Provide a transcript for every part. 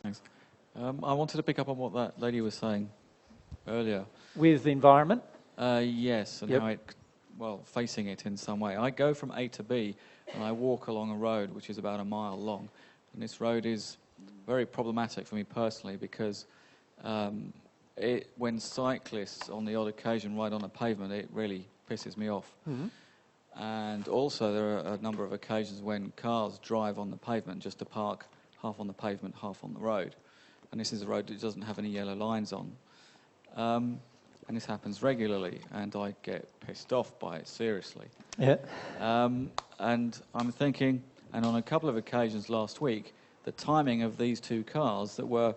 Thanks. I wanted to pick up on what that lady was saying earlier. With the environment? Yes, and Yep. how it, well, facing it in some way. I go from A to B, and I walk along a road which is about a mile long. And this road is very problematic for me personally because when cyclists, on the odd occasion, ride on a pavement, it really pisses me off. Mm-hmm. And also there are a number of occasions when cars drive on the pavement just to park half on the pavement, half on the road. And this is a road that doesn't have any yellow lines on. And this happens regularly, and I get pissed off by it, seriously. Yeah. And I'm thinking, and on a couple of occasions last week, the timing of these two cars that were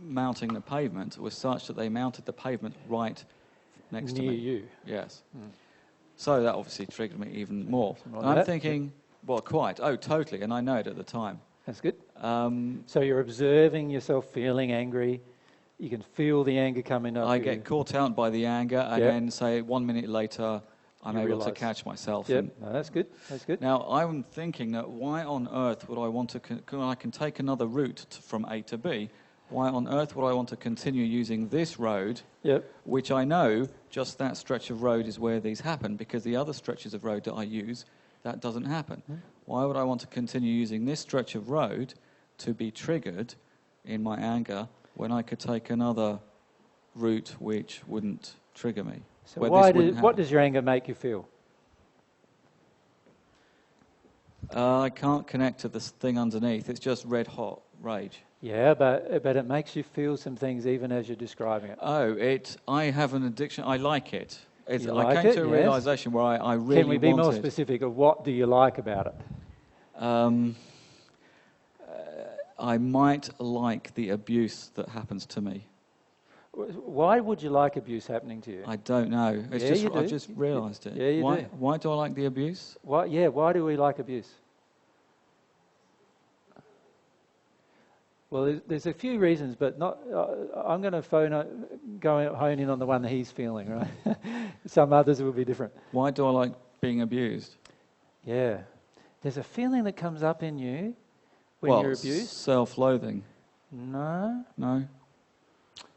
mounting the pavement was such that they mounted the pavement right next to me. Near you. Yes. Mm. So that obviously triggered me even more. Something like And I'm that. thinking, well, quite, oh, totally, and I know it at the time. That's good. Um, So you're observing yourself feeling angry. You can feel the anger coming up. I get caught out by the anger, and Yep. then, say, 1 minute later, I'm You able to realise. catch myself. Yep. And No, that's good. That's good. now, I'm thinking that why on earth would I want to, I can take another route from A to B, why on earth would I want to continue using this road, Yep. which I know just that stretch of road is where these happen, because the other stretches of road that I use, that doesn't happen. Why would I want to continue using this stretch of road to be triggered in my anger when I could take another route which wouldn't trigger me? So where what this wouldn't happen? does your anger make you feel? I can't connect to this thing underneath. It's just red hot rage. Yeah, but it makes you feel some things even as you're describing it. Oh, I have an addiction. I like it. You I like came it, to a yes. realization where I really Can we be more wanted- specific of what do you like about it? I might like the abuse that happens to me. Why would you like abuse happening to you? I don't know. It's Yeah, just you I do. just realised it. Yeah, you why, do. Why do I like the abuse? Why do we like abuse? Well, there's a few reasons, but not. I'm going to hone in on the one that he's feeling, right? Some others will be different. Why do I like being abused? Yeah. There's a feeling that comes up in you when you're abused. Self-loathing. No. No.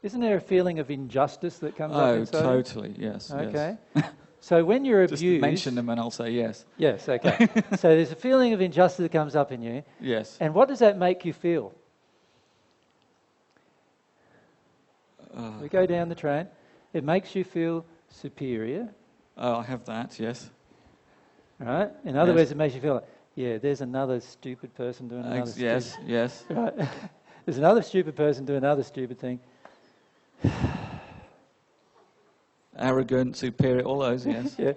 Isn't there a feeling of injustice that comes up Oh, inside? totally. Yes. Okay. So when you're Just abused... mention them and I'll say yes. Yes, okay. So there's a feeling of injustice that comes up in you. Yes. And what does that make you feel? We go down the train. It makes you feel superior. I have that. Yes. Right? In other Yes. words, it makes you feel like, yeah, there's another stupid person doing another Yes. Yes. Right. There's another stupid person doing another stupid thing. Arrogant, superior, all those. Yes. Yeah.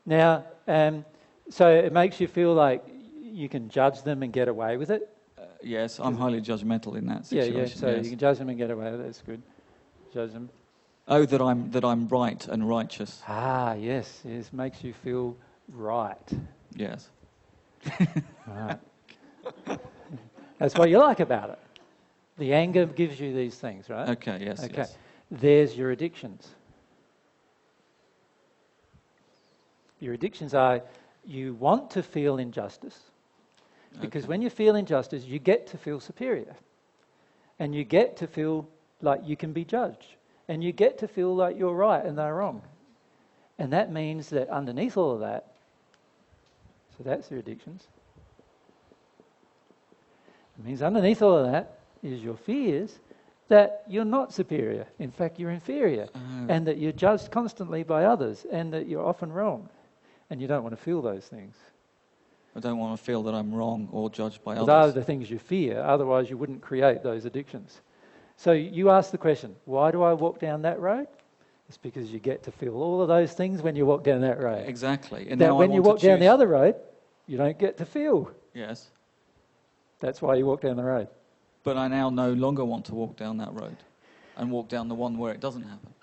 Now, so it makes you feel like you can judge them and get away with it. Yes. I'm highly judgmental in that Yeah, situation. yeah. So yes. you can judge them and get away with it. That's good. Judge them. Oh, that I'm right and righteous. Ah, yes. Yes, makes you feel right. Yes. Right. That's what you like about it. The anger gives you these things, right? Okay. Yes. Okay. Yes. There's your addictions. Your addictions are you want to feel injustice because Okay. when you feel injustice, you get to feel superior. And you get to feel like you can be judged. And you get to feel like you're right and they're wrong. And that means that underneath all of that, so that's your addictions. It means underneath all of that is your fears that you're not superior. In fact, you're inferior. And that you're judged constantly by others and that you're often wrong. And you don't want to feel those things. I don't want to feel that I'm wrong or judged by Well, those are others. the things you fear. Otherwise, you wouldn't create those addictions. So you ask the question, why do I walk down that road? It's because you get to feel all of those things when you walk down that road. Exactly. And That now I when you want walk to down the choose- other road, you don't get to feel. Yes. That's why you walk down the road. But I now no longer want to walk down that road and walk down the one where it doesn't happen.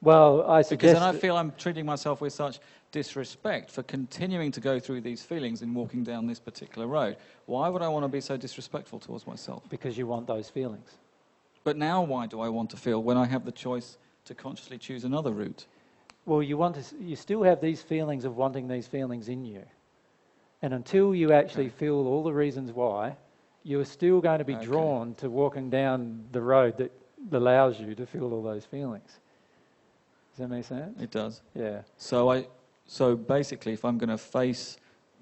Well, I Because suggest... then I feel I'm treating myself with such disrespect for continuing to go through these feelings in walking down this particular road. Why would I want to be so disrespectful towards myself? Because you want those feelings. But now why do I want to feel when I have the choice to consciously choose another route? Well, you still have these feelings of wanting these feelings in you. And until you actually feel all the reasons why, you're still going to be Okay. drawn to walking down the road that allows you to feel all those feelings. Does that make sense? It does. Yeah. So basically, if I'm going to face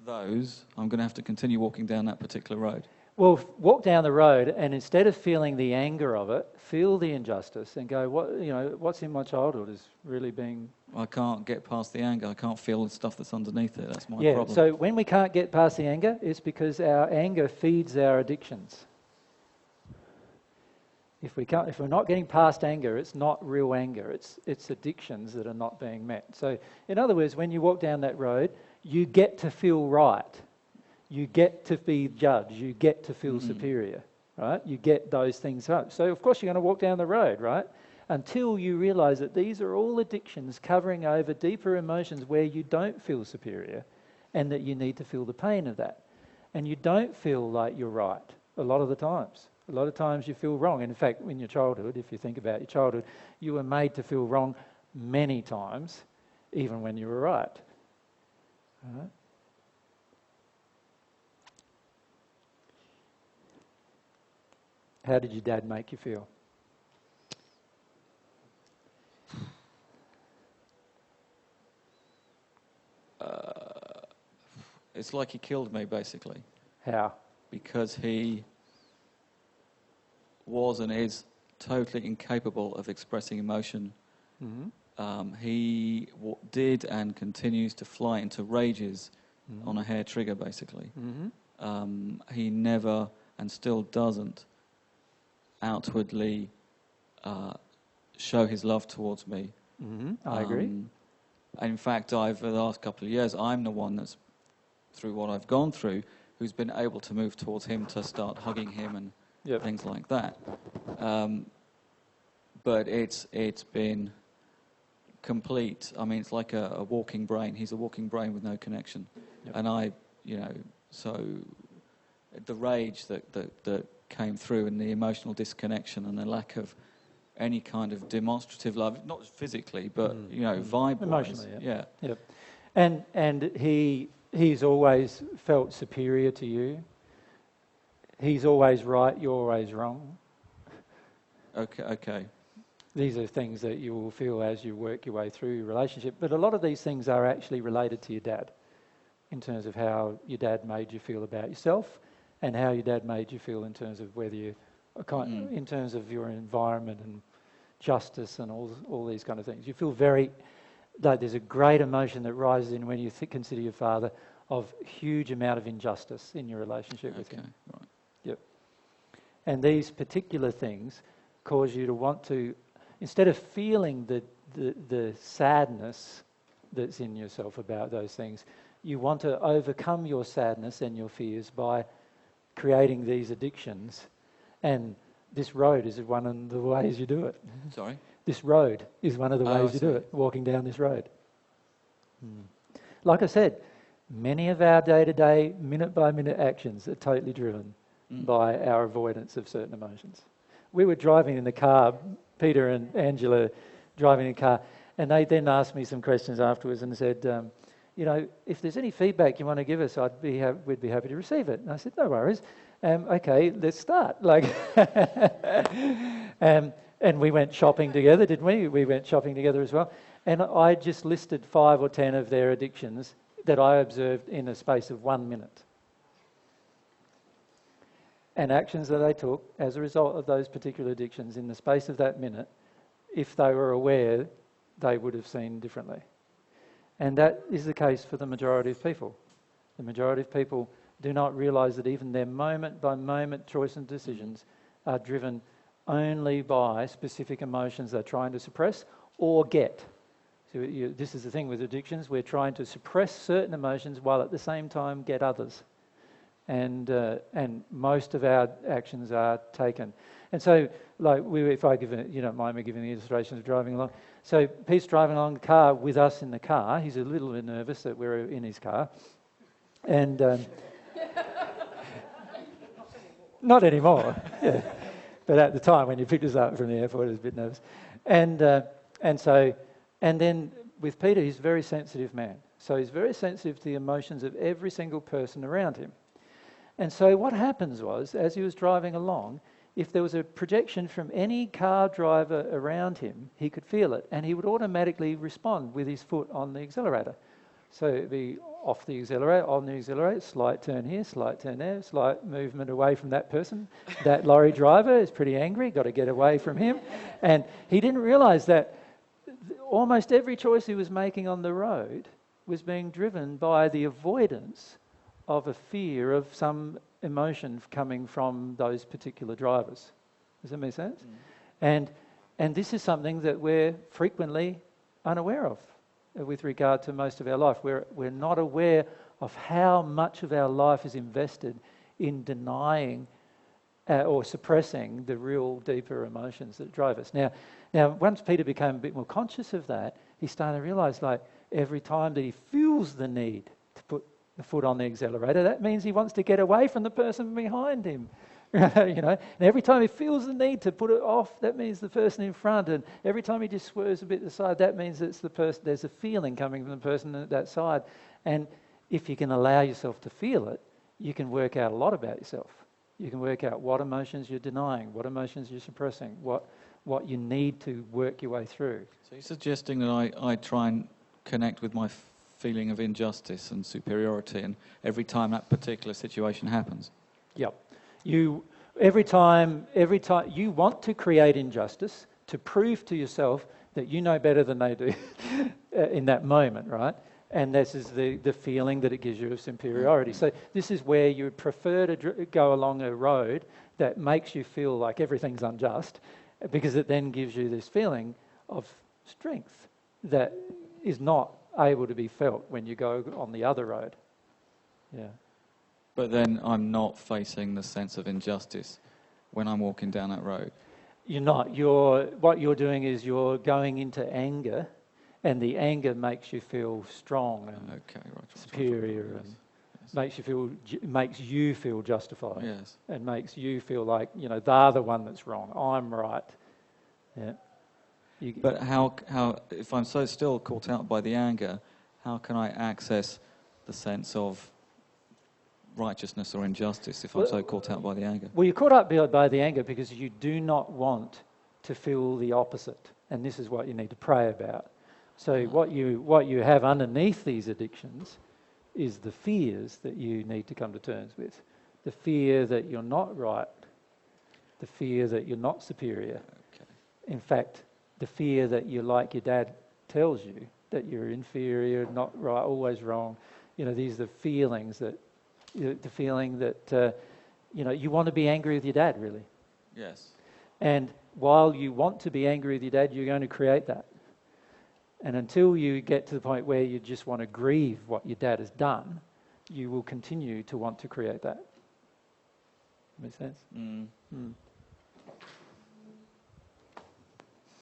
those, I'm going to have to continue walking down that particular road. Well, walk down the road, and instead of feeling the anger of it, feel the injustice and go, what's in my childhood is really being... I can't get past the anger. I can't feel the stuff that's underneath it. That's my Yeah, problem. so when we can't get past the anger, it's because our anger feeds our addictions. If we're not getting past anger, it's not real anger. It's addictions that are not being met. So, in other words, when you walk down that road, you get to feel right. You get to be judged. You get to feel superior, right? You get those things up. So, of course, you're going to walk down the road, right? Until you realise that these are all addictions covering over deeper emotions where you don't feel superior, and that you need to feel the pain of that. And you don't feel like you're right a lot of the times. A lot of times you feel wrong. In fact, in your childhood, if you think about your childhood, you were made to feel wrong many times, even when you were right. Right? How did your dad make you feel? It's like he killed me, basically, How? because he was and is totally incapable of expressing emotion. He did and continues to fly into rages on a hair trigger, basically. He never and still doesn't outwardly show his love towards me. I agree. In fact, for the last couple of years, I'm the one that's, through what I've gone through, who's been able to move towards him to start hugging him and things like that. But it's been complete. I mean, it's like a walking brain. He's a walking brain with no connection. And so the rage that came through and the emotional disconnection and the lack of any kind of demonstrative love, not physically, but, vibe-wise. Emotionally, yeah. Yep. And he's always felt superior to you. He's always right, you're always wrong. Okay. These are things that you will feel as you work your way through your relationship. But a lot of these things are actually related to your dad, in terms of how your dad made you feel about yourself and how your dad made you feel in terms of whether you, in terms of your environment and justice and all these kind of things. You feel like there's a great emotion that rises in when you consider your father of huge amount of injustice in your relationship with him. Right. Yep. And these particular things cause you to want to, instead of feeling the sadness that's in yourself about those things, you want to overcome your sadness and your fears by creating these addictions. And this road is one of the ways you do it. Sorry? This road is one of the ways you do it, walking down this road. Like I said, many of our day-to-day, minute-by-minute actions are totally driven by our avoidance of certain emotions. We were driving in the car, Peter and Angela driving in the car, and they then asked me some questions afterwards and said, if there's any feedback you want to give us, we'd be happy to receive it. And I said, no worries. Okay, let's start. And we went shopping together, didn't we? We went shopping together as well. And I just listed 5 or 10 of their addictions that I observed in a space of 1 minute. And actions that they took as a result of those particular addictions in the space of that minute, if they were aware, they would have seen differently. And that is the case for the majority of people. The majority of people do not realise that even their moment-by-moment choice and decisions are driven only by specific emotions they're trying to suppress or get. So this is the thing with addictions. We're trying to suppress certain emotions while at the same time get others. And most of our actions are taken. And so, if I give you don't mind me giving the illustrations of driving along. So Pete's driving along the car with us in the car. He's a little bit nervous that we're in his car. And not anymore. Yeah. But at the time when you picked us up from the airport, he was a bit nervous. And then with Peter, he's a very sensitive man. So he's very sensitive to the emotions of every single person around him. And so what happens was, as he was driving along, if there was a projection from any car driver around him, he could feel it, and he would automatically respond with his foot on the accelerator. So it'd be off the accelerator, on the accelerator, slight turn here, slight turn there, slight movement away from that person. That lorry driver is pretty angry, got to get away from him. And he didn't realise that almost every choice he was making on the road was being driven by the avoidance of a fear of some emotion coming from those particular drivers. Does that make sense? And this is something that we're frequently unaware of with regard to most of our life. We're not aware of how much of our life is invested in denying or suppressing the real deeper emotions that drive us. Now, once Peter became a bit more conscious of that, he started to realise, like, every time that he feels the need to put the foot on the accelerator, that means he wants to get away from the person behind him. And every time he feels the need to put it off, that means the person in front. And every time he just swerves a bit to the side, that means it's the person. There's a feeling coming from the person at that side. And if you can allow yourself to feel it, you can work out a lot about yourself. You can work out what emotions you're denying, what emotions you're suppressing, what you need to work your way through. So you're suggesting that I try and connect with my feeling of injustice and superiority, and every time that particular situation happens. Yep. Every time you want to create injustice to prove to yourself that you know better than they do in that moment, right? And this is the feeling that it gives you of superiority. So this is where you prefer to go along a road that makes you feel like everything's unjust, because it then gives you this feeling of strength that is not able to be felt when you go on the other road. Yeah. But then I'm not facing the sense of injustice when I'm walking down that road. You're not. What you're doing is you're going into anger, and the anger makes you feel strong and superior, and makes you feel justified. Yes. And makes you feel like, they're the one that's wrong. I'm right. Yeah. But how if I'm so still caught out by the anger, how can I access the sense of righteousness or injustice if I'm so caught out by the anger? Well, you're caught up by the anger because you do not want to feel the opposite, and this is what you need to pray about. So what you have underneath these addictions is the fears that you need to come to terms with. The fear that you're not right, the fear that you're not superior. Okay. In fact, the fear that you're like your dad tells you, that you're inferior, not right, always wrong. These are the feelings that, the feeling that, you want to be angry with your dad, really. Yes. And while you want to be angry with your dad, you're going to create that. And until you get to the point where you just want to grieve what your dad has done, you will continue to want to create that. Make sense? Mm.